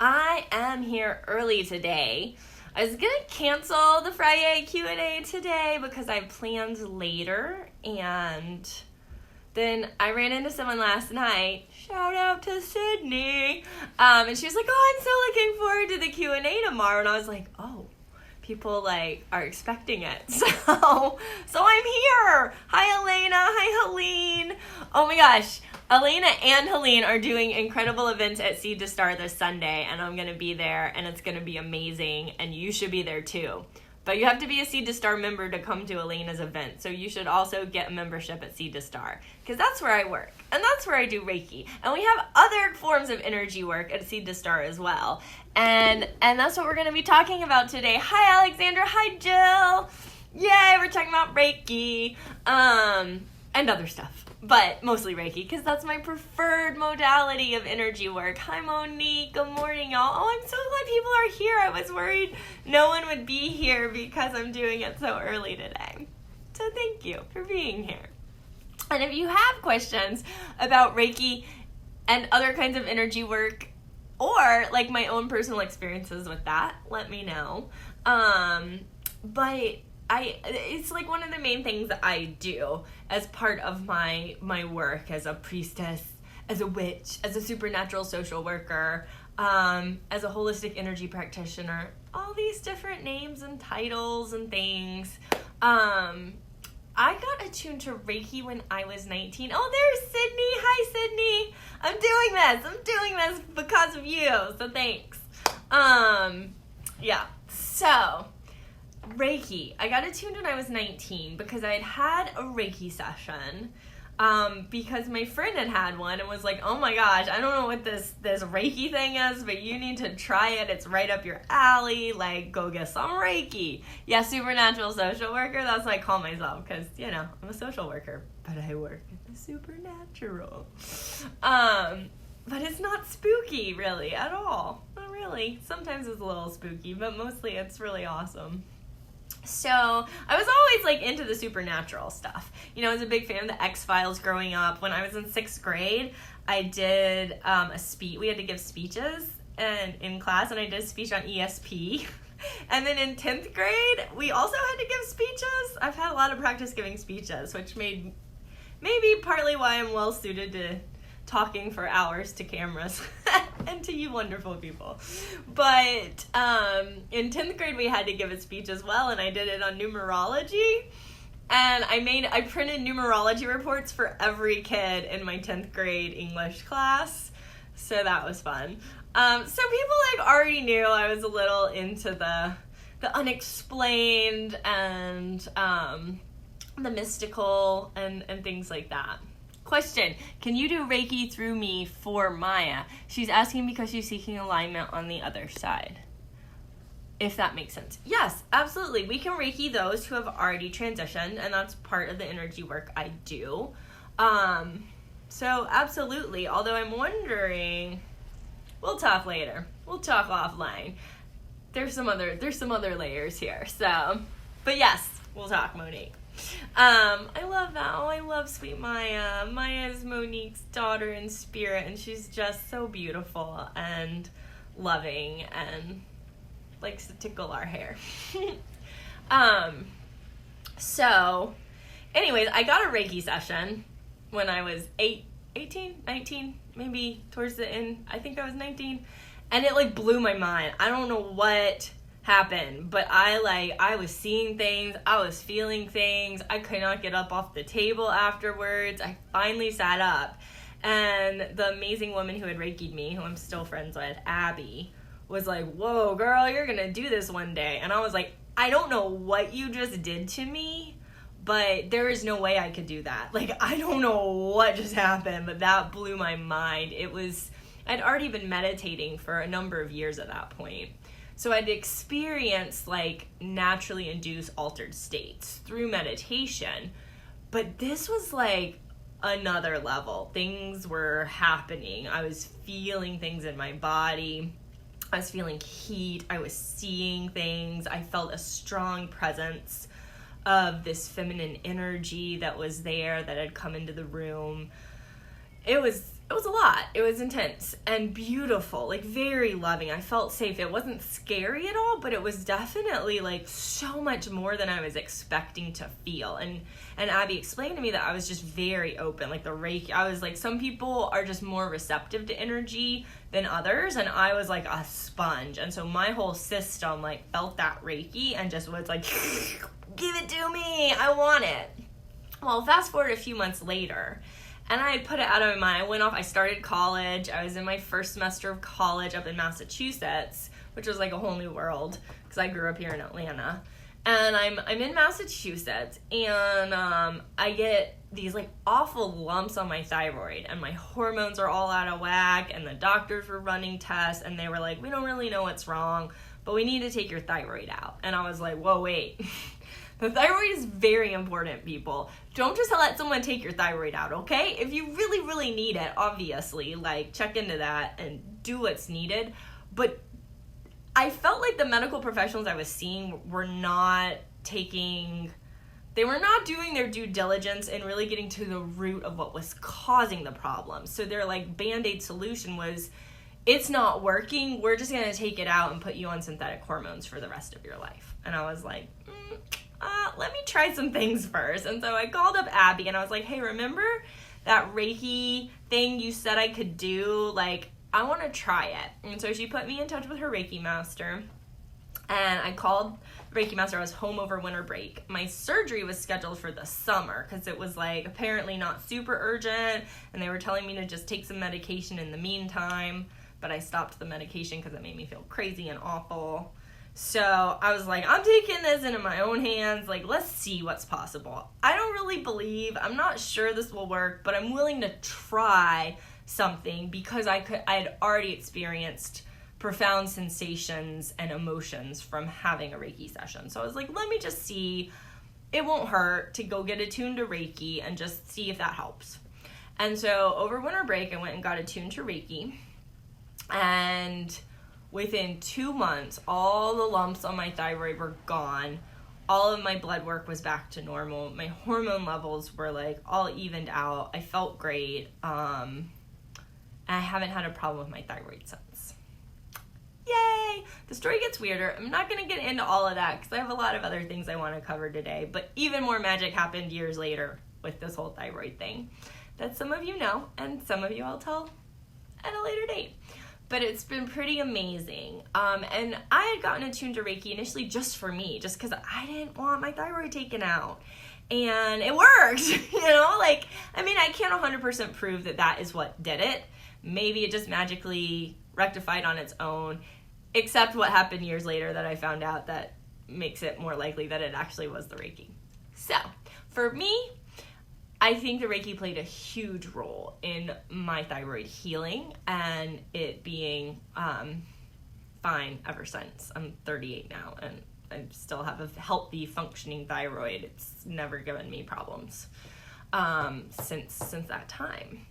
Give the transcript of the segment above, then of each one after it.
I am here early today. I was gonna cancel the FriYay Q&A today because I planned later, and then I ran into someone last night. Shout out to Sydney. And she was like, "Oh, I'm so looking forward to the Q&A tomorrow." And I was like, "Oh, people are expecting it." So I'm here. Hi, Elena. Hi, Helene. Oh my gosh. Elena and Helene are doing incredible events at Seed to Star this Sunday, and I'm going to be there, and it's going to be amazing, and you should be there too. But you have to be a Seed to Star member to come to Elena's event, so you should also get a membership at Seed to Star, because that's where I work, and that's where I do Reiki, and we have other forms of energy work at Seed to Star as well, and that's what we're going to be talking about today. Hi, Alexandra. Hi, Jill. Yay, we're talking about Reiki, and other stuff. But mostly Reiki, because that's my preferred modality of energy work. Hi, Monique. Good morning, y'all. Oh, I'm so glad people are here. I was worried no one would be here because I'm doing it so early today. So thank you for being here. And if you have questions about Reiki and other kinds of energy work, or like my own personal experiences with that, let me know. But it's like one of the main things that I do as part of my work as a priestess, as a witch, as a supernatural social worker, as a holistic energy practitioner, all these different names and titles and things. I got attuned to Reiki when I was 19. Oh, there's Sydney. Hi, Sydney. I'm doing this because of you, so thanks. Yeah, so Reiki. I got attuned when I was 19 because I had a Reiki session because my friend had one and was like, "Oh my gosh, I don't know what this Reiki thing is, but you need to try it. It's right up your alley. Like, go get some Reiki." Yeah, supernatural social worker. That's what I call myself because, I'm a social worker, but I work in the supernatural. But it's not spooky really at all. Not really. Sometimes it's a little spooky, but mostly it's really awesome. So I was always into the supernatural stuff. I was a big fan of the X-Files growing up. When I was in 6th grade, I did a speech. We had to give speeches in class, and I did a speech on ESP. And then in 10th grade, we also had to give speeches. I've had a lot of practice giving speeches, which maybe partly why I'm well suited to talking for hours to cameras and to you wonderful people. But in 10th grade we had to give a speech as well, and I did it on numerology, and I printed numerology reports for every kid in my 10th grade English class, so that was fun. So people already knew I was a little into the unexplained and the mystical and things like that. Question, can you do Reiki through me for Maya? She's asking because she's seeking alignment on the other side. If that makes sense. Yes, absolutely. We can Reiki those who have already transitioned, and that's part of the energy work I do. So absolutely. Although I'm wondering, we'll talk later. We'll talk offline. There's some other layers here. So, but yes, we'll talk, Monique. I love that. Oh, I love sweet Maya. Maya is Monique's daughter in spirit, and she's just so beautiful and loving and likes to tickle our hair. So anyways, I got a Reiki session when I was 18, 19, maybe towards the end. I think I was 19, and it blew my mind. I don't know what happened, but I was seeing things, I was feeling things. I could not get up off the table afterwards. I finally sat up, and the amazing woman who had Reiki'd me, who I'm still friends with, Abby, was like, "Whoa, girl, you're gonna do this one day." And I was like, "I don't know what you just did to me, but there is no way I could do that. I don't know what just happened, but that blew my mind." I'd already been meditating for a number of years at that point. So I'd experienced naturally induced altered states through meditation, but this was another level. Things were happening. I was feeling things in my body. I was feeling heat. I was seeing things. I felt a strong presence of this feminine energy that was there, that had come into the room. It was it was a lot. It was intense and beautiful, like very loving. I felt safe. It wasn't scary at all, but it was definitely like so much more than I was expecting to feel. And Abby explained to me that I was just very open, like the Reiki. I was like, some people are just more receptive to energy than others, and I was like a sponge. And so my whole system like felt that Reiki and just was like, give it to me, I want it. Well, fast forward a few months later, and I had put it out of my mind. I went off, I started college. I was in my first semester of college up in Massachusetts, which was like a whole new world because I grew up here in Atlanta. And I'm in Massachusetts, and I get these like awful lumps on my thyroid, and my hormones are all out of whack, and the doctors were running tests, and they were like, we don't really know what's wrong, but we need to take your thyroid out. And I was like, whoa, wait. The thyroid is very important, people. Don't just let someone take your thyroid out, okay? If you really, really need it, obviously, like, check into that and do what's needed. But I felt like the medical professionals I was seeing were not doing their due diligence and really getting to the root of what was causing the problem. So their, like, Band-Aid solution was, it's not working, we're just going to take it out and put you on synthetic hormones for the rest of your life. And I was like, let me try some things first. And so I called up Abby and I was like, hey, remember that Reiki thing you said I could do? Like, I want to try it. And so she put me in touch with her Reiki master. And I called Reiki master. I was home over winter break. My surgery was scheduled for the summer because it was like apparently not super urgent. And they were telling me to just take some medication in the meantime. But I stopped the medication because it made me feel crazy and awful. So I was like, I'm taking this into my own hands. Like, let's see what's possible. I don't really believe, I'm not sure this will work, but I'm willing to try something because I had already experienced profound sensations and emotions from having a Reiki session. So I was like, let me just see. It won't hurt to go get attuned to Reiki and just see if that helps. And so over winter break, I went and got attuned to Reiki. And within 2 months, all the lumps on my thyroid were gone. All of my blood work was back to normal. My hormone levels were like all evened out. I felt great. And I haven't had a problem with my thyroid since. Yay! The story gets weirder. I'm not going to get into all of that because I have a lot of other things I want to cover today. But even more magic happened years later with this whole thyroid thing that some of you know and some of you I'll tell at a later date. But it's been pretty amazing. And I had gotten attuned to Reiki initially just for me, just because I didn't want my thyroid taken out. And it worked, you know? Like, I mean, I can't 100% prove that that is what did it. Maybe it just magically rectified on its own, except what happened years later that I found out that makes it more likely that it actually was the Reiki. So, for me, I think the Reiki played a huge role in my thyroid healing and it being fine ever since. I'm 38 now and I still have a healthy functioning thyroid. It's never given me problems since that time.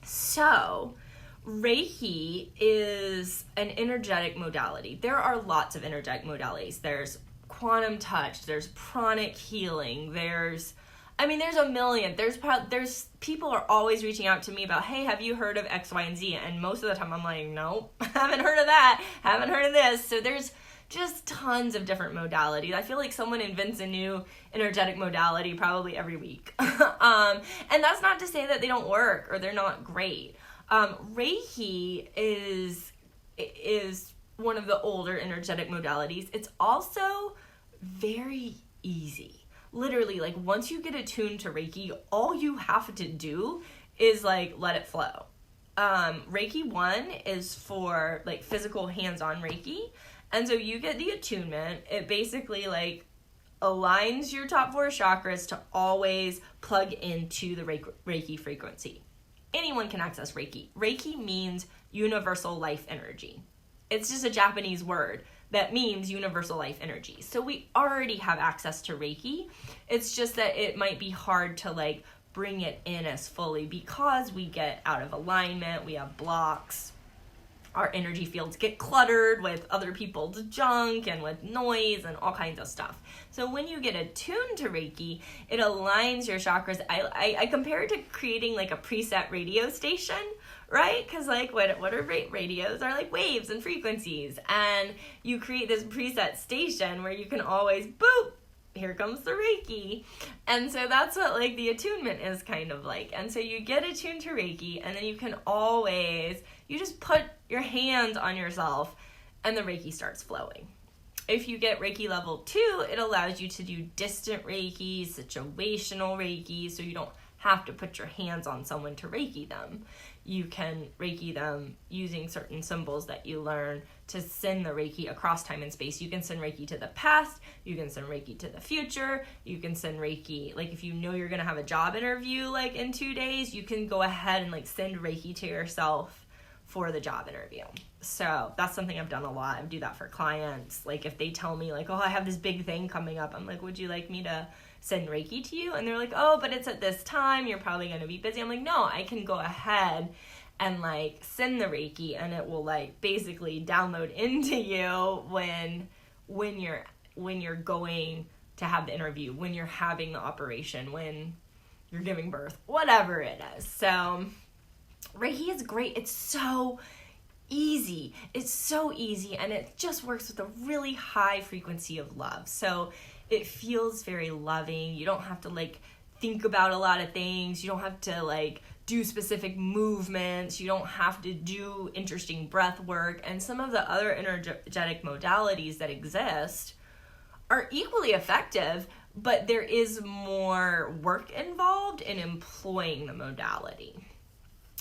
So Reiki is an energetic modality. There are lots of energetic modalities. There's quantum touch, there's pranic healing, there's a million. There's people are always reaching out to me about, hey, have you heard of X, Y, and Z? And most of the time I'm like, nope, haven't heard of that, haven't heard of this. So there's just tons of different modalities. I feel like someone invents a new energetic modality probably every week. And that's not to say that they don't work or they're not great. Reiki is one of the older energetic modalities. It's also very easy. Literally, like, once you get attuned to Reiki, all you have to do is, like, let it flow. Reiki 1 is for, like, physical hands-on Reiki. And so you get the attunement. It basically, like, aligns your top 4 chakras to always plug into the Reiki frequency. Anyone can access Reiki. Reiki means universal life energy. It's just a Japanese word that means universal life energy. So we already have access to Reiki. It's just that it might be hard to like bring it in as fully because we get out of alignment, we have blocks, our energy fields get cluttered with other people's junk and with noise and all kinds of stuff. So when you get attuned to Reiki, it aligns your chakras. I compare it to creating like a preset radio station right? Because like what are radios are like waves and frequencies, and you create this preset station where you can always boop, here comes the Reiki. And so that's what like the attunement is kind of like. And so you get attuned to Reiki, and then you can always, you just put your hands on yourself and the Reiki starts flowing. If you get Reiki level 2, it allows you to do distant Reiki, situational Reiki, so you don't have to put your hands on someone to Reiki them. You can Reiki them using certain symbols that you learn to send the Reiki across time and space. You can send Reiki to the past, you can send Reiki to the future, you can send Reiki, like if you know you're going to have a job interview like in 2 days, you can go ahead and like send Reiki to yourself for the job interview. So that's something I've done a lot. I do that for clients. Like if they tell me like, oh, I have this big thing coming up, I'm like, would you like me to send Reiki to you? And they're like, oh, but it's at this time, you're probably going to be busy. I'm like, no, I can go ahead and like send the Reiki, and it will like basically download into you when you're going to have the interview, when you're having the operation, when you're giving birth, whatever it is. So Reiki is great. It's so easy. It's so easy, and it just works with a really high frequency of love. So it feels very loving. You don't have to like think about a lot of things. You don't have to like do specific movements. You don't have to do interesting breath work. And some of the other energetic modalities that exist are equally effective, but there is more work involved in employing the modality.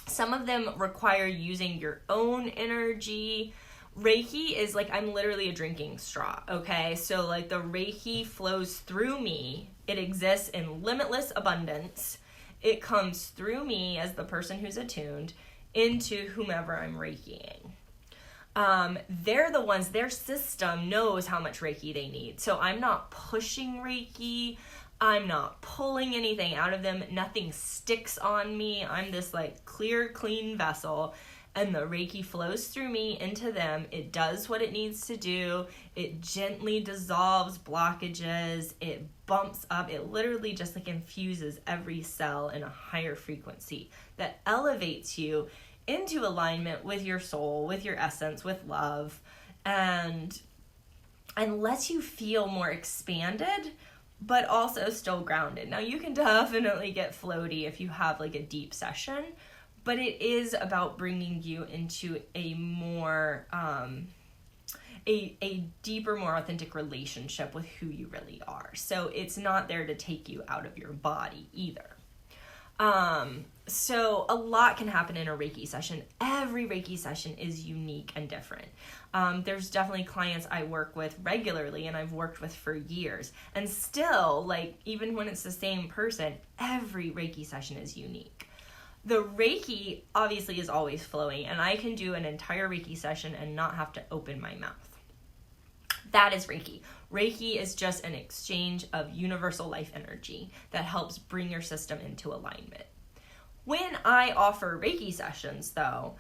Some of them require using your own energy. Reiki is like, I'm literally a drinking straw, okay? So like the Reiki flows through me. It exists in limitless abundance. It comes through me as the person who's attuned into whomever I'm Reikiing. They're the ones, their system knows how much Reiki they need. So I'm not pushing Reiki. I'm not pulling anything out of them. Nothing sticks on me. I'm this like clear, clean vessel, and the Reiki flows through me into them. It does what it needs to do. It gently dissolves blockages. It bumps up. It literally just like infuses every cell in a higher frequency that elevates you into alignment with your soul, with your essence, with love, and lets you feel more expanded, but also still grounded. Now, you can definitely get floaty if you have like a deep session, but it is about bringing you into a more, a deeper, more authentic relationship with who you really are. So it's not there to take you out of your body either. So a lot can happen in a Reiki session. Every Reiki session is unique and different. There's definitely clients I work with regularly and I've worked with for years. And still, like, even when it's the same person, every Reiki session is unique. The Reiki obviously is always flowing, and I can do an entire Reiki session and not have to open my mouth. That is Reiki. Reiki is just an exchange of universal life energy that helps bring your system into alignment. When I offer Reiki sessions, though,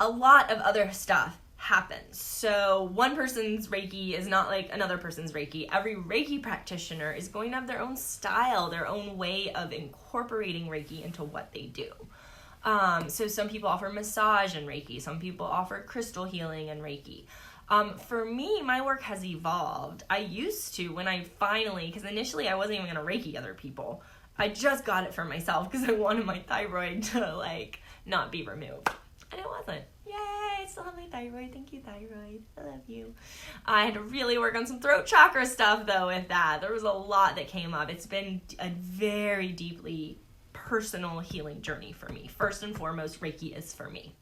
a lot of other stuff happens. So one person's Reiki is not like another person's Reiki. Every Reiki practitioner is going to have their own style, their own way of incorporating Reiki into what they do. So some people offer massage and Reiki. Some people offer crystal healing and Reiki. For me, my work has evolved. I used to, when I finally, because initially I wasn't even going to Reiki other people. I just got it for myself because I wanted my thyroid to like not be removed. And it wasn't. Yay, I still have my thyroid. Thank you, thyroid. I love you. I had to really work on some throat chakra stuff though with that. There was a lot that came up. It's been a very deeply personal healing journey for me. First and foremost, Reiki is for me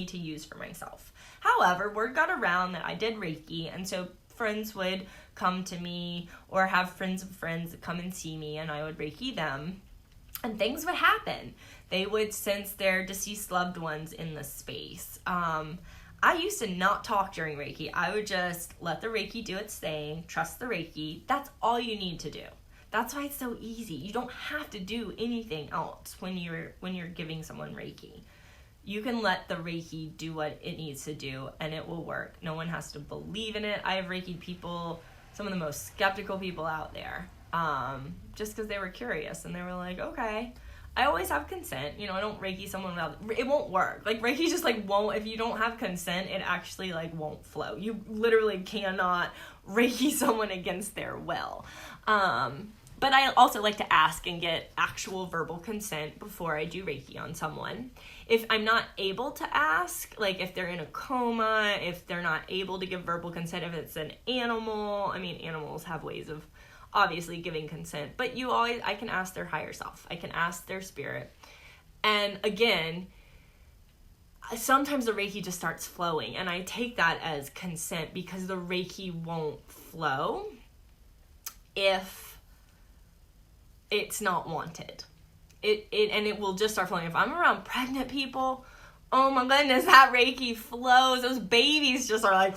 to use for myself. However, word got around that I did Reiki, and so friends would come to me or have friends of friends that come and see me, and I would Reiki them, and things would happen. They would sense their deceased loved ones in the space. I used to not talk during Reiki. I would just let the Reiki do its thing, trust the Reiki. That's all you need to do. That's why it's so easy. You don't have to do anything else when you're giving someone Reiki. You can let the Reiki do what it needs to do, and it will work. No one has to believe in it. I have Reiki people, some of the most skeptical people out there, just because they were curious, and they were like, okay. I always have consent. You know, I don't Reiki someone without, it won't work. Like, Reiki just, like, won't, if you don't have consent, it actually, like, won't flow. You literally cannot Reiki someone against their will. But I also like to ask and get actual verbal consent before I do Reiki on someone. If I'm not able to ask, like if they're in a coma, if they're not able to give verbal consent, if it's an animal, I mean, animals have ways of obviously giving consent, but I can ask their higher self. I can ask their spirit. And again, sometimes the Reiki just starts flowing, and I take that as consent because the Reiki won't flow if it's not wanted. It will just start flowing. If I'm around pregnant people, oh my goodness, that Reiki flows. Those babies just are like,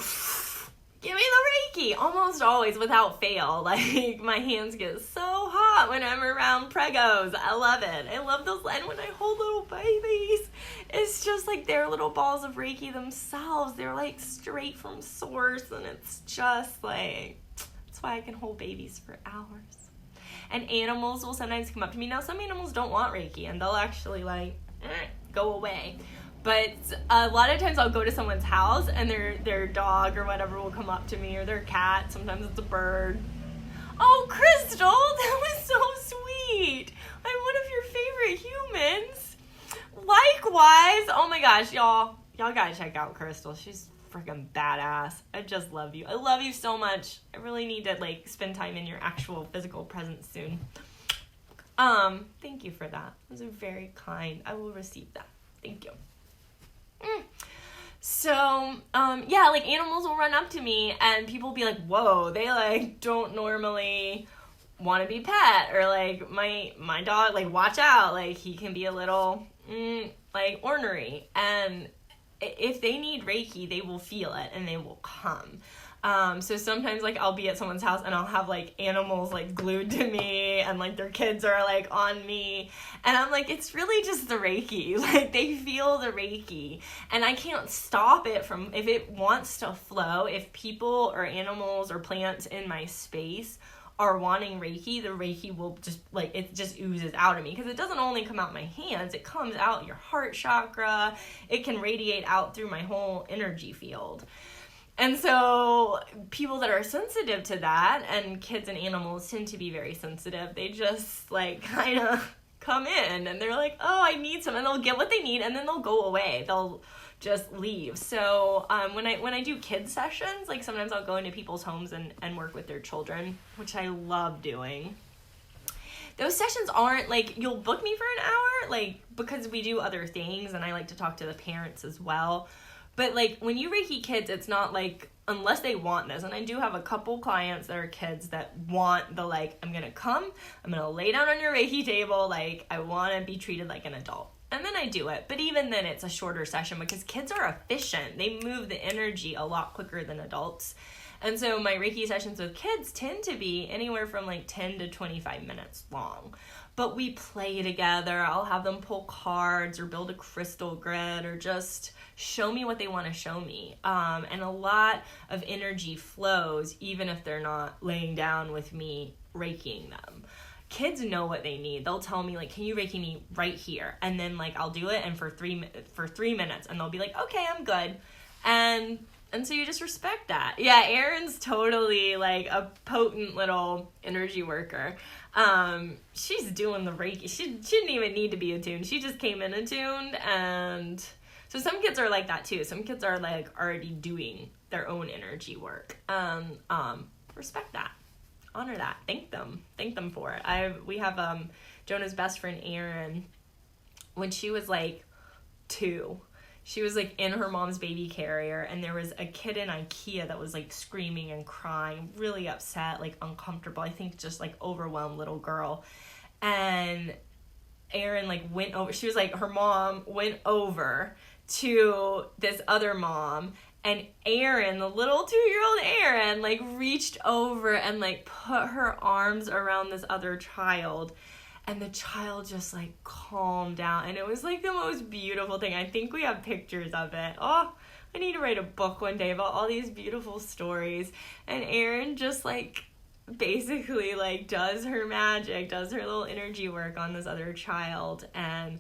give me the Reiki, almost always without fail. Like, my hands get so hot when I'm around pregos. I love it. I love those, and when I hold little babies, it's just like they're little balls of Reiki themselves. They're like straight from source, and it's just like, that's why I can hold babies for hours. And animals will sometimes come up to me. Now, some animals don't want Reiki, and they'll actually, like, go away. But a lot of times I'll go to someone's house, and their dog or whatever will come up to me, or their cat. Sometimes it's a bird. Oh, Crystal, that was so sweet. I'm one of your favorite humans. Likewise. Oh, my gosh, y'all gotta check out Crystal. She's freaking badass. I just love you. I love you so much. I really need to, like, spend time in your actual physical presence soon. Thank you for that. Those are very kind. I will receive that. Thank you. So, yeah, like, animals will run up to me, and people will be like, whoa, they, like, don't normally want to be pet, or, like, my dog, like, watch out, like, he can be a little, like, ornery, and if they need Reiki, they will feel it, and they will come. So sometimes, like, I'll be at someone's house, and I'll have, like, animals, like, glued to me, and, like, their kids are, like, on me, and I'm like, it's really just the Reiki. Like, they feel the Reiki, and I can't stop it from, if it wants to flow, if people or animals or plants in my space are wanting Reiki, the Reiki will just, like, it just oozes out of me, because it doesn't only come out my hands, it comes out your heart chakra, it can radiate out through my whole energy field. And so people that are sensitive to that, and kids and animals tend to be very sensitive, they just, like, kind of come in, and they're like, oh, I need some, and they'll get what they need, and then they'll go away. They'll just leave. So when I do kids sessions, like, sometimes I'll go into people's homes and work with their children, which I love doing. Those sessions aren't, like, you'll book me for an hour, like, because we do other things, and I like to talk to the parents as well. But, like, when you Reiki kids, it's not, like, unless they want this. And I do have a couple clients that are kids that want the, like, I'm going to come, I'm going to lay down on your Reiki table, like, I want to be treated like an adult. And then I do it. But even then, it's a shorter session because kids are efficient. They move the energy a lot quicker than adults. And so my Reiki sessions with kids tend to be anywhere from, like, 10 to 25 minutes long. But we play together. I'll have them pull cards or build a crystal grid or just show me what they want to show me. And a lot of energy flows even if they're not laying down with me Reikiing them. Kids know what they need. They'll tell me, like, can you Reiki me right here? And then, like, I'll do it, and for 3 minutes, and they'll be like, okay, I'm good. And so you just respect that. Yeah, Erin's totally, like, a potent little energy worker. She's doing the Reiki. She didn't even need to be attuned. She just came in attuned, and so some kids are like that, too. Some kids are, like, already doing their own energy work. Respect that. Honor that. Thank them for it. We have Jonah's best friend Erin. When she was like 2, she was like in her mom's baby carrier, and there was a kid in IKEA that was like screaming and crying, really upset, like uncomfortable. I think just like overwhelmed little girl. And Erin like went over. She was like, her mom went over to this other mom. And Erin, the little 2-year-old Erin, like, reached over and, like, put her arms around this other child. And the child just, like, calmed down. And it was, like, the most beautiful thing. I think we have pictures of it. Oh, I need to write a book one day about all these beautiful stories. And Erin just, like, basically like does her magic, does her little energy work on this other child, and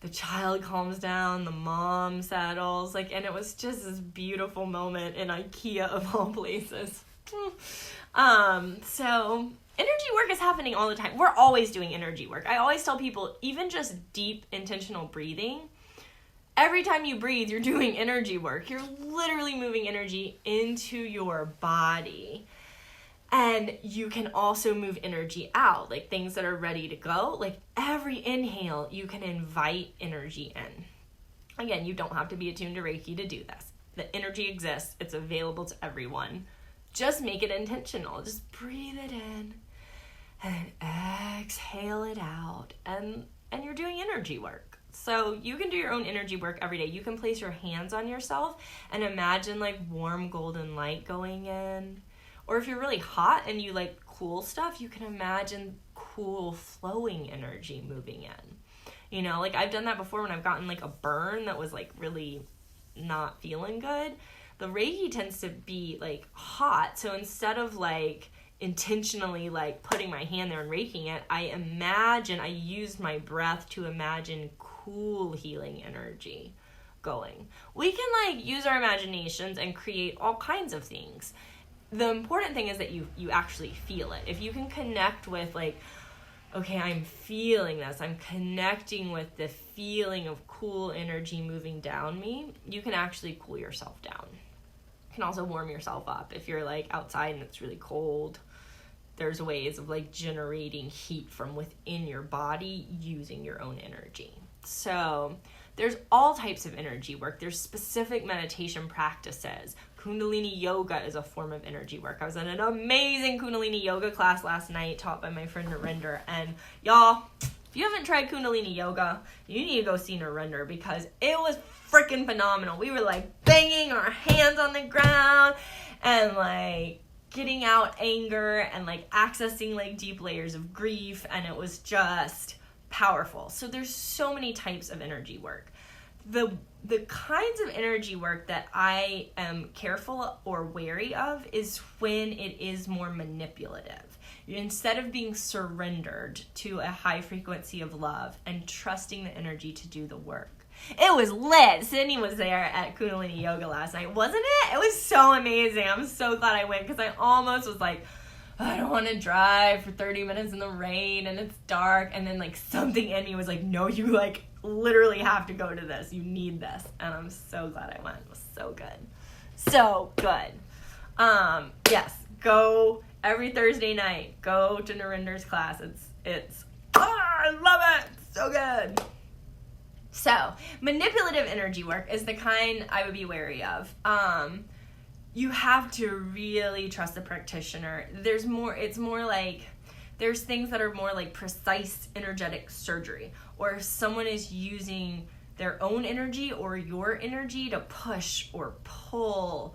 the child calms down, the mom settles, like, and it was just this beautiful moment in IKEA of all places. So energy work is happening all the time. We're always doing energy work. I always tell people, even just deep intentional breathing, every time you breathe, you're doing energy work. You're literally moving energy into your body. And you can also move energy out, like things that are ready to go. Like every inhale, you can invite energy in. Again, you don't have to be attuned to Reiki to do this. The energy exists. It's available to everyone. Just make it intentional. Just breathe it in and exhale it out. And you're doing energy work. So you can do your own energy work every day. You can place your hands on yourself and imagine like warm golden light going in. Or if you're really hot and you like cool stuff, you can imagine cool flowing energy moving in. You know, like I've done that before when I've gotten like a burn that was like really not feeling good. The Reiki tends to be like hot. So instead of like intentionally like putting my hand there and raking it, I used my breath to imagine cool healing energy going. We can like use our imaginations and create all kinds of things. The important thing is that you actually feel it. If you can connect with like, okay, I'm feeling this. I'm connecting with the feeling of cool energy moving down me. You can actually cool yourself down. You can also warm yourself up. If you're like outside and it's really cold, there's ways of like generating heat from within your body using your own energy. So there's all types of energy work. There's specific meditation practices. Kundalini yoga is a form of energy work. I was in an amazing Kundalini yoga class last night taught by my friend Narinder. And y'all, if you haven't tried Kundalini yoga, you need to go see Narinder because it was freaking phenomenal. We were like banging our hands on the ground and like getting out anger and like accessing like deep layers of grief. And it was just powerful. So there's so many types of energy work. The kinds of energy work that I am careful or wary of is when it is more manipulative. Instead of being surrendered to a high frequency of love and trusting the energy to do the work. It was lit. Sydney was there at Kundalini Yoga last night, wasn't it? It was so amazing. I'm so glad I went because I almost was like, I don't want to drive for 30 minutes in the rain and it's dark. And then like something in me was like, no, you like literally have to go to this. You need this. And I'm so glad I went. It was so good. So good. Yes, go every Thursday night. Go to Narinder's class. I love it. So good. So manipulative energy work is the kind I would be wary of. You have to really trust the practitioner. It's more like, there's things that are more like precise energetic surgery, or if someone is using their own energy or your energy to push or pull.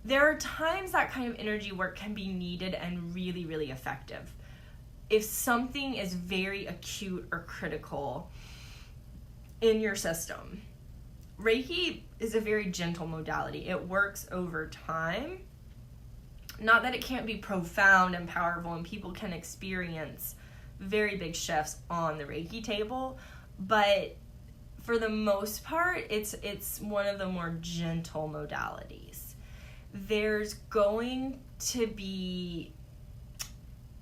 There are times that kind of energy work can be needed and really, really effective. If something is very acute or critical in your system, Reiki is a very gentle modality. It works over time. Not that it can't be profound and powerful and people can experience very big shifts on the Reiki table, but for the most part, it's one of the more gentle modalities. There's going to be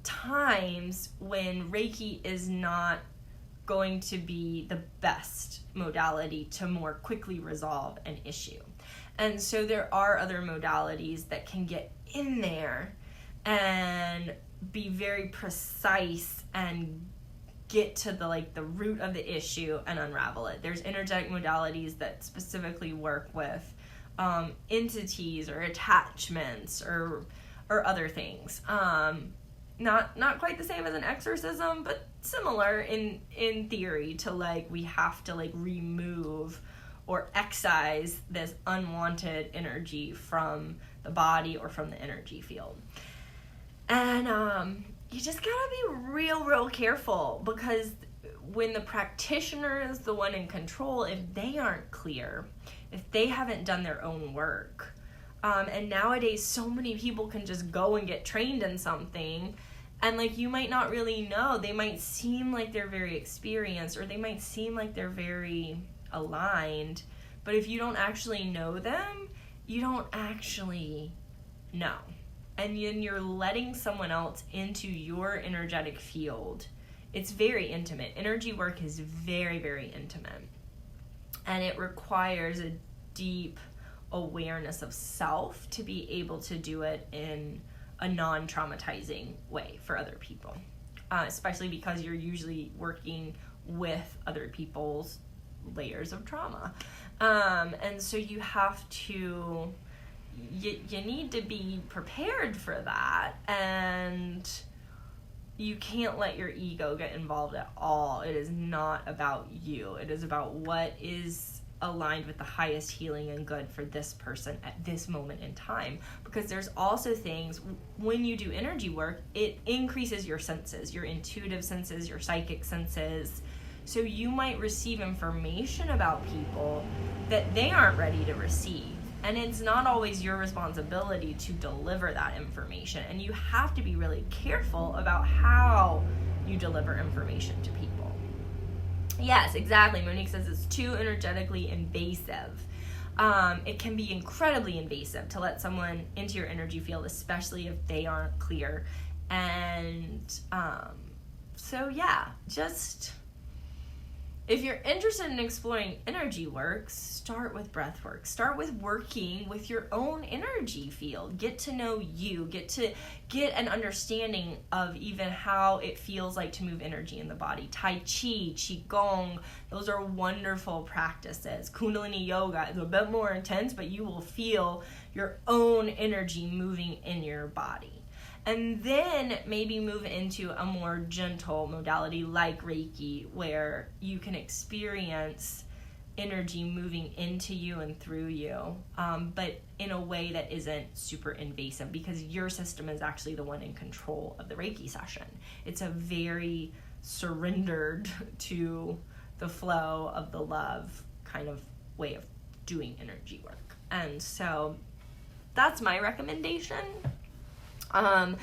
times when Reiki is not going to be the best modality to more quickly resolve an issue. And so there are other modalities that can get in there and be very precise and get to the root of the issue and unravel it. There's energetic modalities that specifically work with entities or attachments or other things. Not quite the same as an exorcism, but similar in theory to we have to remove or excise this unwanted energy from the body or from the energy field. And you just gotta be real careful, because when the practitioner is the one in control, if they aren't clear, if they haven't done their own work, And nowadays, so many people can just go and get trained in something, and like you might not really know. They might seem like they're very experienced, or they might seem like they're very aligned, but if you don't actually know them, you don't actually know. And then you're letting someone else into your energetic field. It's very intimate. Energy work is very, very intimate. And it requires a deep awareness of self to be able to do it in a non-traumatizing way for other people. Especially because you're usually working with other people's layers of trauma. And so you have to, you need to be prepared for that, and you can't let your ego get involved at all. It is not about you. It is about what is aligned with the highest healing and good for this person at this moment in time. Because there's also things, when you do energy work, it increases your senses, your intuitive senses, your psychic senses. So you might receive information about people that they aren't ready to receive. And it's not always your responsibility to deliver that information. And you have to be really careful about how you deliver information to people. Yes, exactly. Monique says it's too energetically invasive. It can be incredibly invasive to let someone into your energy field, especially if they aren't clear. And so yeah, just... if you're interested in exploring energy work, start with breath work. Start with working with your own energy field. Get to know you. Get an understanding of even how it feels like to move energy in the body. Tai Chi, Qigong, those are wonderful practices. Kundalini Yoga is a bit more intense, but you will feel your own energy moving in your body. And then maybe move into a more gentle modality like Reiki, where you can experience energy moving into you and through you, but in a way that isn't super invasive, because your system is actually the one in control of the Reiki session. It's a very surrendered to the flow of the love kind of way of doing energy work. And so that's my recommendation. I'm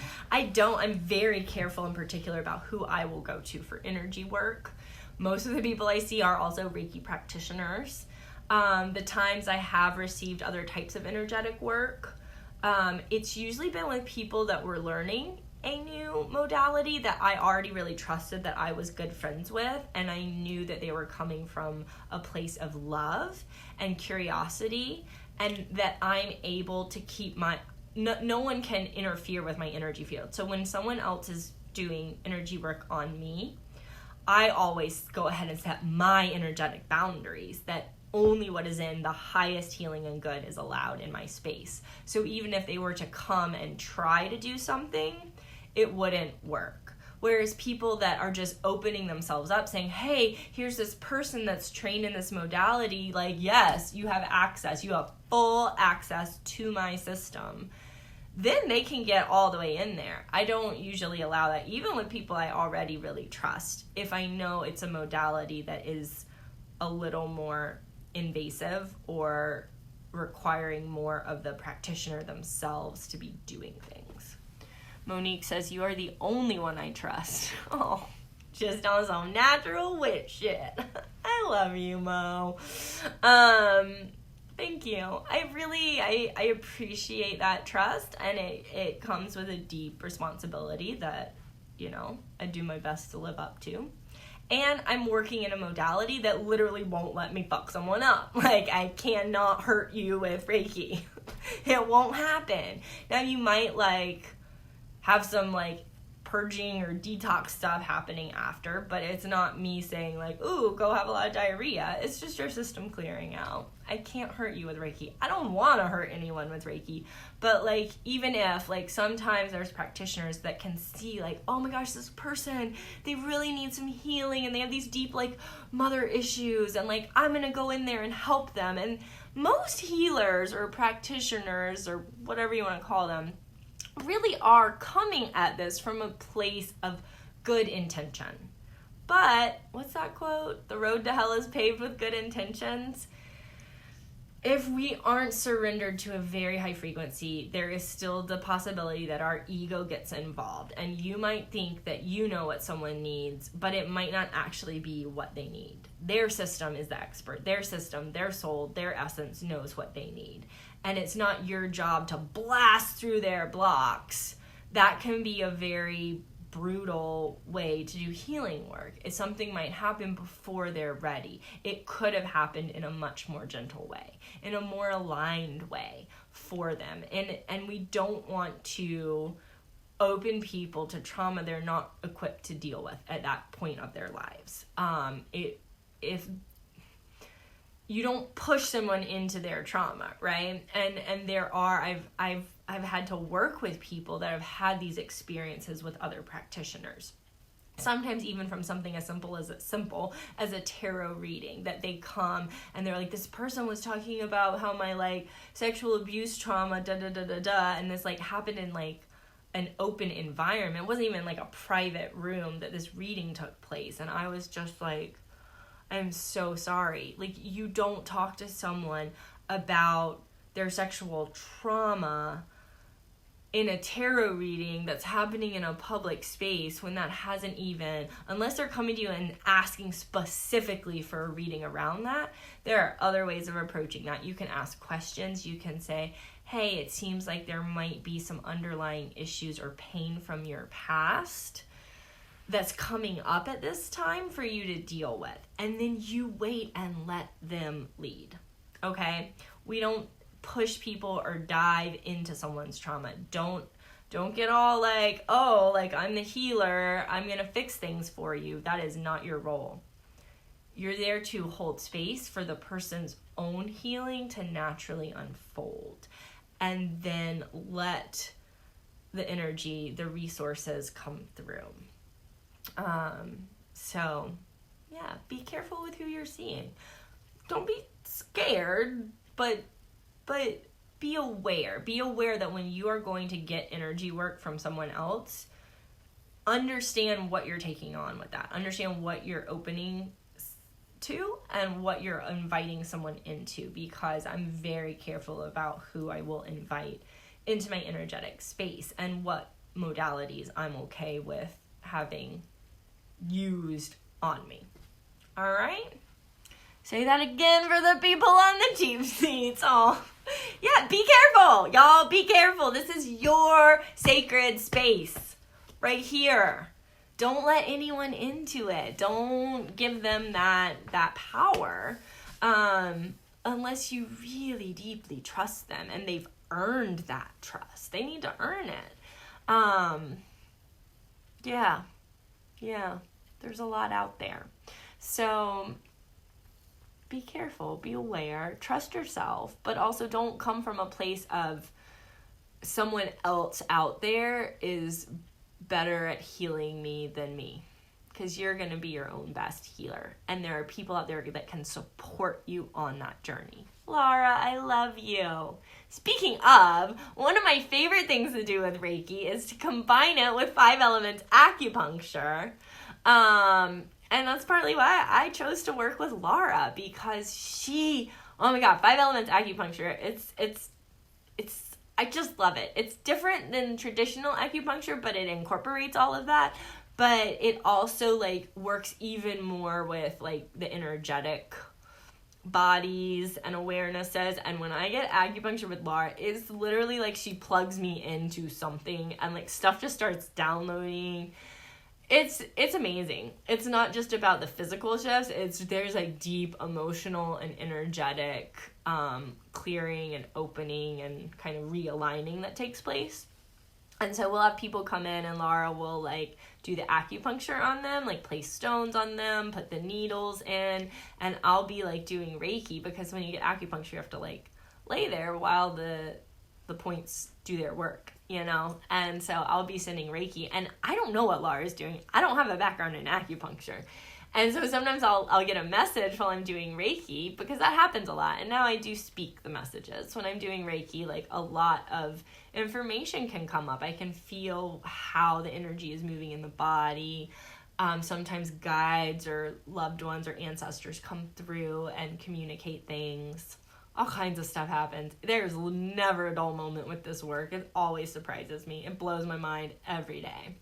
very careful in particular about who I will go to for energy work. Most of the people I see are also Reiki practitioners. The times I have received other types of energetic work, it's usually been with people that were learning a new modality that I already really trusted, that I was good friends with, and I knew that they were coming from a place of love and curiosity, and that I'm able to keep my... No one can interfere with my energy field. So when someone else is doing energy work on me, I always go ahead and set my energetic boundaries, that only what is in the highest healing and good is allowed in my space. So even if they were to come and try to do something, it wouldn't work. Whereas people that are just opening themselves up, saying, hey, here's this person that's trained in this modality, like, yes, you have access, you have full access to my system, then they can get all the way in there. I don't usually allow that, even with people I already really trust, if I know it's a modality that is a little more invasive or requiring more of the practitioner themselves to be doing things. Monique says, you are the only one I trust. Oh, just on some natural witch shit. I love you, Mo. Thank you. I appreciate that trust, and it comes with a deep responsibility that, I do my best to live up to. And I'm working in a modality that literally won't let me fuck someone up. Like, I cannot hurt you with Reiki. It won't happen. Now, you might, have some, purging or detox stuff happening after, but it's not me saying, ooh, go have a lot of diarrhea. It's just your system clearing out. I can't hurt you with Reiki. I don't want to hurt anyone with Reiki, but, even if, sometimes there's practitioners that can see, oh my gosh, this person, they really need some healing, and they have these deep, mother issues, and, I'm gonna go in there and help them. And most healers or practitioners, or whatever you want to call them, really are coming at this from a place of good intention. But, what's that quote? The road to hell is paved with good intentions. if we aren't surrendered to a very high frequency, there is still the possibility that our ego gets involved. And you might think that you know what someone needs, but it might not actually be what they need. Their system is the expert. Their system, their soul, their essence knows what they need. And it's not your job to blast through their blocks. That can be a very brutal way to do healing work. If something might happen before they're ready, it could have happened in a much more gentle way, in a more aligned way for them. And we don't want to open people to trauma they're not equipped to deal with at that point of their lives. If you don't push someone into their trauma, right? And there are, I've had to work with people that have had these experiences with other practitioners. Sometimes even from something as simple as a tarot reading, that they come and they're like, this person was talking about how my like sexual abuse trauma, and this like happened in like an open environment. It wasn't even like a private room that this reading took place. And I was just like, I'm so sorry. Like, you don't talk to someone about their sexual trauma in a tarot reading that's happening in a public space when that hasn't even, unless they're coming to you and asking specifically for a reading around that. There are other ways of approaching that. You can ask questions. You can say, hey, it seems like there might be some underlying issues or pain from your past that's coming up at this time for you to deal with. And then you wait and let them lead. Okay? We don't push people or dive into someone's trauma. Don't get all like, oh, like I'm the healer, I'm going to fix things for you. That is not your role. You're there to hold space for the person's own healing to naturally unfold. And then let the energy, the resources come through. So yeah, be careful with who you're seeing. Don't be scared, but be aware. Be aware that when you are going to get energy work from someone else, understand what you're taking on with that. Understand what you're opening to and what you're inviting someone into, because I'm very careful about who I will invite into my energetic space and what modalities I'm okay with having used on me. All right? Say that again for the people on the cheap seats. Oh, yeah, be careful. Y'all, be careful. This is your sacred space right here. Don't let anyone into it. Don't give them that power unless you really deeply trust them and they've earned that trust. They need to earn it. Yeah. There's a lot out there. So be careful, be aware, trust yourself, but also don't come from a place of someone else out there is better at healing me than me, because you're going to be your own best healer. And there are people out there that can support you on that journey. Laura, I love you. Speaking of, one of my favorite things to do with Reiki is to combine it with 5 elements acupuncture. And that's partly why I chose to work with Laura, because she, oh my God, 5 elements acupuncture. It's I just love it. It's different than traditional acupuncture, but it incorporates all of that. But it also like works even more with like the energetic bodies and awarenesses. And when I get acupuncture with Laura, it's literally like she plugs me into something and like stuff just starts downloading. It's amazing. It's not just about the physical shifts. There's like deep emotional and energetic clearing and opening and kind of realigning that takes place. And so we'll have people come in and Laura will like do the acupuncture on them, like place stones on them, put the needles in, and I'll be like doing Reiki, because when you get acupuncture you have to like lay there while the points do their work, you know? And so I'll be sending Reiki, and I don't know what Laura's doing. I don't have a background in acupuncture. And so sometimes I'll get a message while I'm doing Reiki, because that happens a lot. And now I do speak the messages. When I'm doing Reiki, like a lot of information can come up. I can feel how the energy is moving in the body. Sometimes guides or loved ones or ancestors come through and communicate things. all kinds of stuff happens. There's never a dull moment with this work. It always surprises me. It blows my mind every day.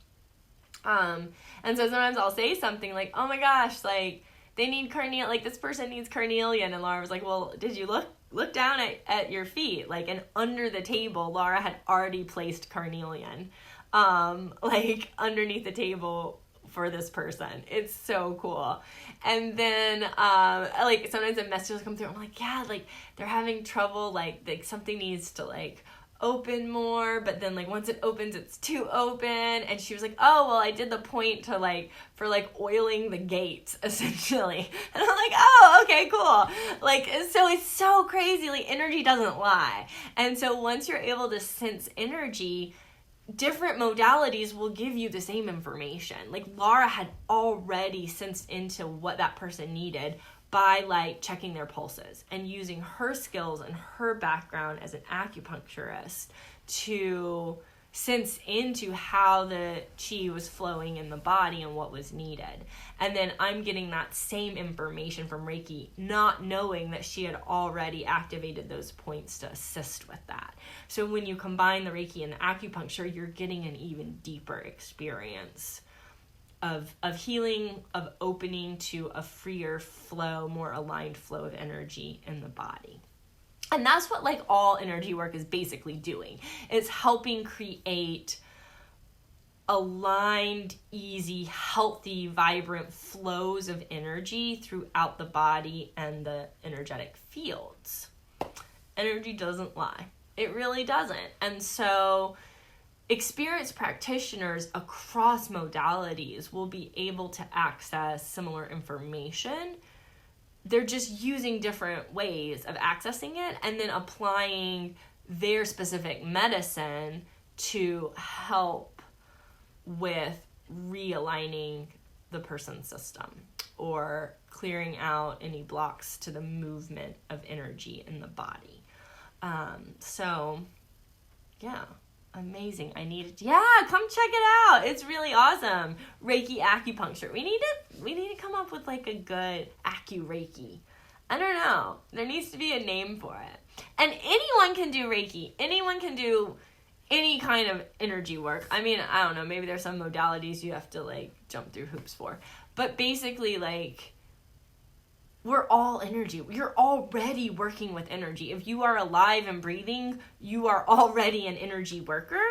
And so sometimes I'll say something like, oh my gosh, like, they need carnelian, like, this person needs carnelian. And Laura was like, well, did you look down at your feet? Like, and under the table, Laura had already placed carnelian, like, underneath the table for this person. It's so cool. And then, like, sometimes the messages come through, I'm like, yeah, like, they're having trouble, like something needs to, like, open more, but then, like, once it opens, it's too open. And she was like, oh, well, I did the point to, like, for, like, oiling the gates, essentially. And I'm like, oh, okay, cool. Like, so it's so crazy. Like, energy doesn't lie. And so once you're able to sense energy, different modalities will give you the same information. Like, Laura had already sensed into what that person needed by, like, checking their pulses and using her skills and her background as an acupuncturist to sense into how the chi was flowing in the body and what was needed. And then I'm getting that same information from Reiki, not knowing that she had already activated those points to assist with that. So when you combine the Reiki and the acupuncture, you're getting an even deeper experience of healing, of opening to a freer flow, more aligned flow of energy in the body. And that's what, like, all energy work is basically doing. It's helping create aligned, easy, healthy, vibrant flows of energy throughout the body and the energetic fields. Energy doesn't lie. It really doesn't. And so experienced practitioners across modalities will be able to access similar information. They're just using different ways of accessing it and then applying their specific medicine to help with realigning the person's system or clearing out any blocks to the movement of energy in the body. So, yeah. Amazing. Come check it out. It's really awesome. Reiki acupuncture. We need to come up with, like, a good Reiki. I don't know. There needs to be a name for it. And anyone can do Reiki. Anyone can do any kind of energy work. I mean, I don't know. Maybe there's some modalities you have to, like, jump through hoops for. But basically, like, we're all energy. You're already working with energy. If you are alive and breathing, you are already an energy worker.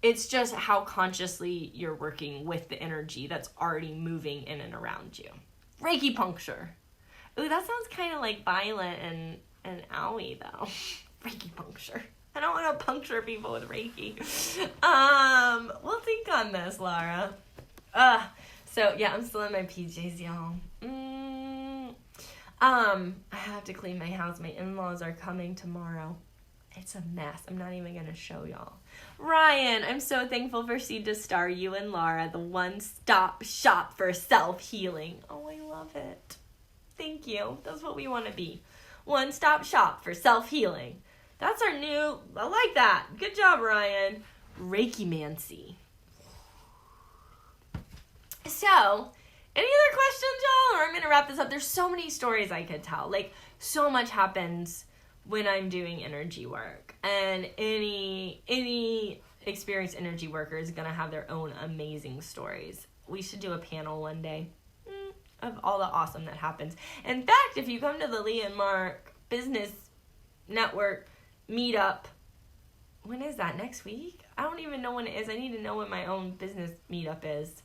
It's just how consciously you're working with the energy that's already moving in and around you. Reiki puncture. Ooh, that sounds kind of like violent and owie, though. Reiki puncture. I don't want to puncture people with Reiki. We'll think on this, Laura. So, yeah, I'm still in my PJs, y'all. I have to clean my house. My in-laws are coming tomorrow. It's a mess. I'm not even going to show y'all. Ryan, I'm so thankful for Seed to Star, you and Laura, the one-stop shop for self-healing. Oh, I love it. Thank you. That's what we want to be. One-stop shop for self-healing. That's our new, I like that. Good job, Ryan. Reiki-mancy. So, any other questions, y'all? Or I'm going to wrap this up. There's so many stories I could tell. Like, so much happens when I'm doing energy work. And any experienced energy worker is going to have their own amazing stories. We should do a panel one day of all the awesome that happens. In fact, if you come to the Lee and Mark Business Network meetup, when is that? Next week? I don't even know when it is. I need to know when my own business meetup is.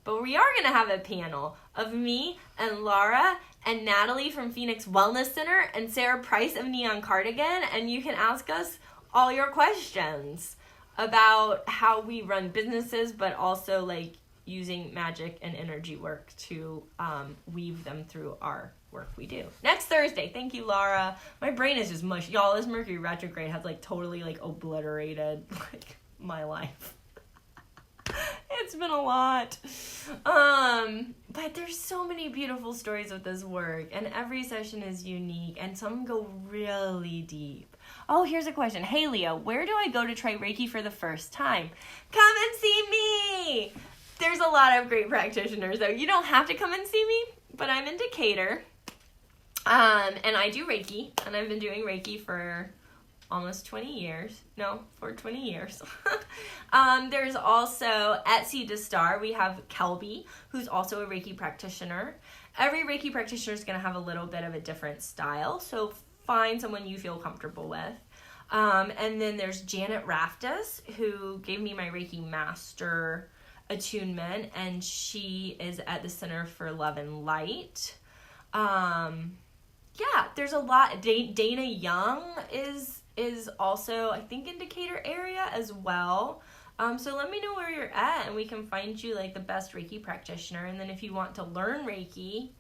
But we are going to have a panel of me and Laura and Natalie from Phoenix Wellness Center and Sarah Price of Neon Cardigan. And you can ask us all your questions about how we run businesses, but also, like, using magic and energy work to weave them through our work we do. Next Thursday. Thank you, Laura. My brain is just mush. Y'all, this Mercury retrograde has, like, totally, like, obliterated, like, my life. It's been a lot. But there's so many beautiful stories with this work, and every session is unique, and some go really deep. Oh, here's a question. Hey, Leo, where do I go to try Reiki for the first time? Come and see me! There's a lot of great practitioners, though. You don't have to come and see me, but I'm in Decatur. And I do Reiki, and I've been doing Reiki for almost 20 years. No, for 20 years. There's also at Seed to Star, we have Kelby, who's also a Reiki practitioner. Every Reiki practitioner is going to have a little bit of a different style, so find someone you feel comfortable with. And then there's Janet Raftis, who gave me my Reiki Master attunement, and she is at the Center for Love and Light. Yeah, there's a lot. Dana Young is also, I think, in Decatur area as well. So let me know where you're at, and we can find you like the best Reiki practitioner. And then if you want to learn Reiki,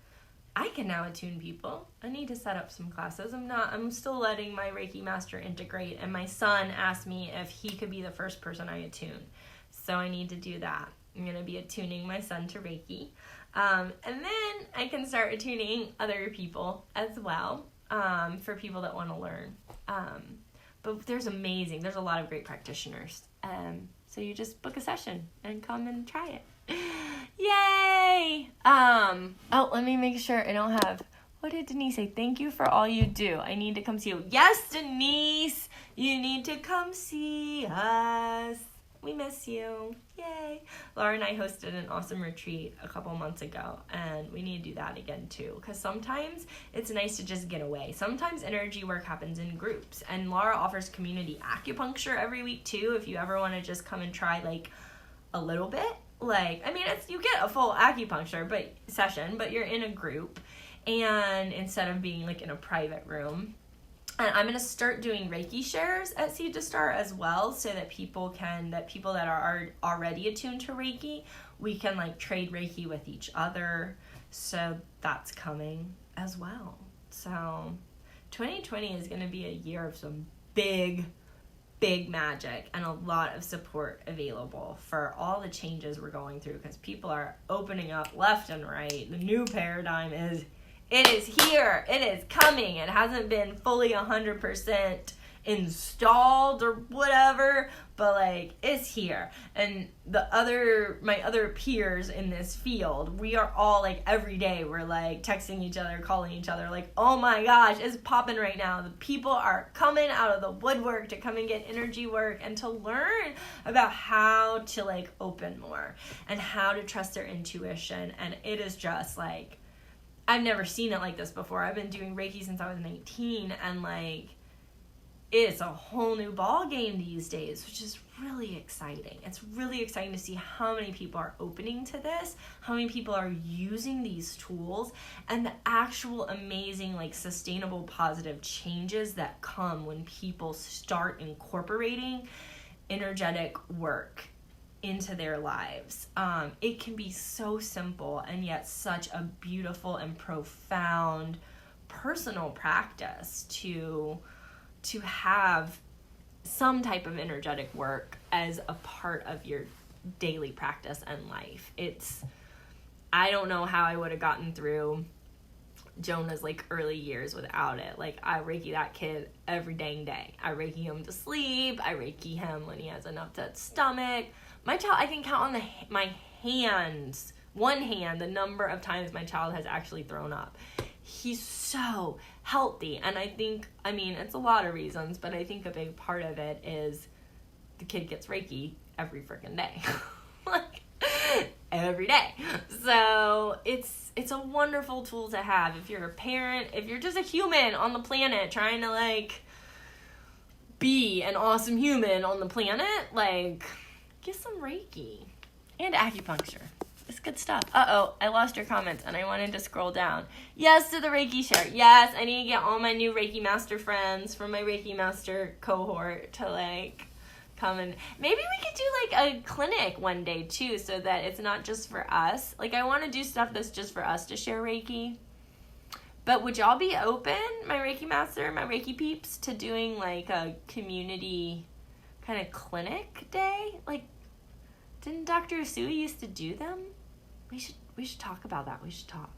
I can now attune people. I need to set up some classes. I'm still letting my Reiki master integrate, and my son asked me if he could be the first person I attune. So I need to do that. I'm going to be attuning my son to Reiki. And then I can start attuning other people as well, for people that want to learn. But there's a lot of great practitioners. So you just book a session and come and try it. Yay! Let me make sure I don't have, what did Denise say? Thank you for all you do. I need to come see you. Yes, Denise! You need to come see us. We miss you. Yay. Laura and I hosted an awesome retreat a couple months ago, and we need to do that again too, because sometimes it's nice to just get away. Sometimes energy work happens in groups, and Laura offers community acupuncture every week too, if you ever want to just come and try like a little bit. You get a full acupuncture session, but you're in a group, and instead of being like in a private room. And I'm going to start doing Reiki shares at Seed to Star as well, so that people that are already attuned to Reiki, we can like trade Reiki with each other. So that's coming as well. So 2020 is going to be a year of some big magic and a lot of support available for all the changes we're going through, because people are opening up left and right. The new paradigm is here. It is coming. It hasn't been fully 100% installed or whatever, but like it's here. And my other peers in this field, we are all like every day we're like texting each other, calling each other, like, oh my gosh, it's popping right now. The people are coming out of the woodwork to come and get energy work and to learn about how to like open more and how to trust their intuition. And it is just like, I've never seen it like this before. I've been doing Reiki since I was 19, and like it's a whole new ball game these days, which is really exciting. It's really exciting to see how many people are opening to this, how many people are using these tools, and the actual amazing like sustainable positive changes that come when people start incorporating energetic work into their lives. It can be so simple and yet such a beautiful and profound personal practice to have some type of energetic work as a part of your daily practice and life. I don't know how I would have gotten through Jonah's like early years without it. Like I Reiki that kid every dang day. I Reiki him to sleep. I Reiki him when he has an upset stomach. My child, I can count on my hands, one hand, the number of times my child has actually thrown up. He's so healthy. And it's a lot of reasons, but I think a big part of it is the kid gets Reiki every freaking day. Like, every day. So it's a wonderful tool to have if you're a parent, if you're just a human on the planet trying to like be an awesome human on the planet, like get some Reiki and acupuncture. It's good stuff. I lost your comments and I wanted to scroll down. Yes to the Reiki share. Yes, I need to get all my new Reiki Master friends from my Reiki Master cohort to like come and maybe we could do like a clinic one day too, so that it's not just for us. Like I want to do stuff that's just for us to share Reiki. But would y'all be open, my Reiki Master, my Reiki peeps, to doing like a community kind of clinic day? Like, didn't Dr. Sui used to do them? We should talk about that. We should talk.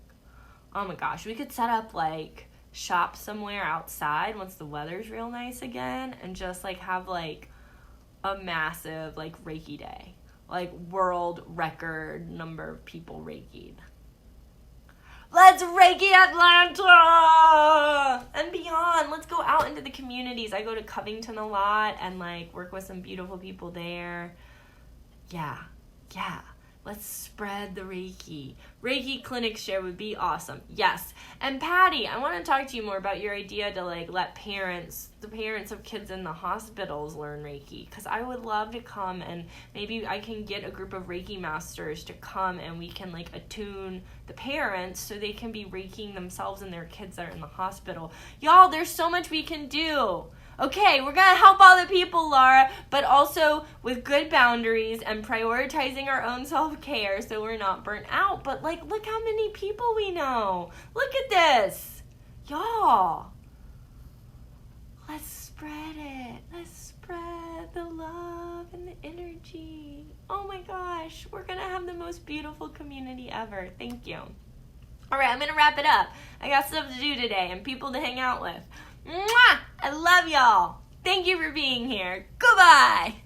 Oh my gosh, we could set up like shop somewhere outside once the weather's real nice again, and just like have like a massive like Reiki day, like world record number of people Reiki'd. Let's Reiki Atlanta and beyond. Let's go out into the communities. I go to Covington a lot and like work with some beautiful people there. Yeah. Let's spread the Reiki. Reiki clinic share would be awesome. Yes. And Patty, I want to talk to you more about your idea to like let the parents of kids in the hospitals learn Reiki. Because I would love to come and maybe I can get a group of Reiki masters to come and we can like attune the parents so they can be Reikiing themselves and their kids that are in the hospital. Y'all, there's so much we can do. Okay, we're going to help all the people, Laura, but also with good boundaries and prioritizing our own self-care so we're not burnt out. But, like, look how many people we know. Look at this. Y'all. Let's spread it. Let's spread the love and the energy. Oh, my gosh. We're going to have the most beautiful community ever. Thank you. All right, I'm going to wrap it up. I got stuff to do today and people to hang out with. Mwah! I love y'all. Thank you for being here. Goodbye.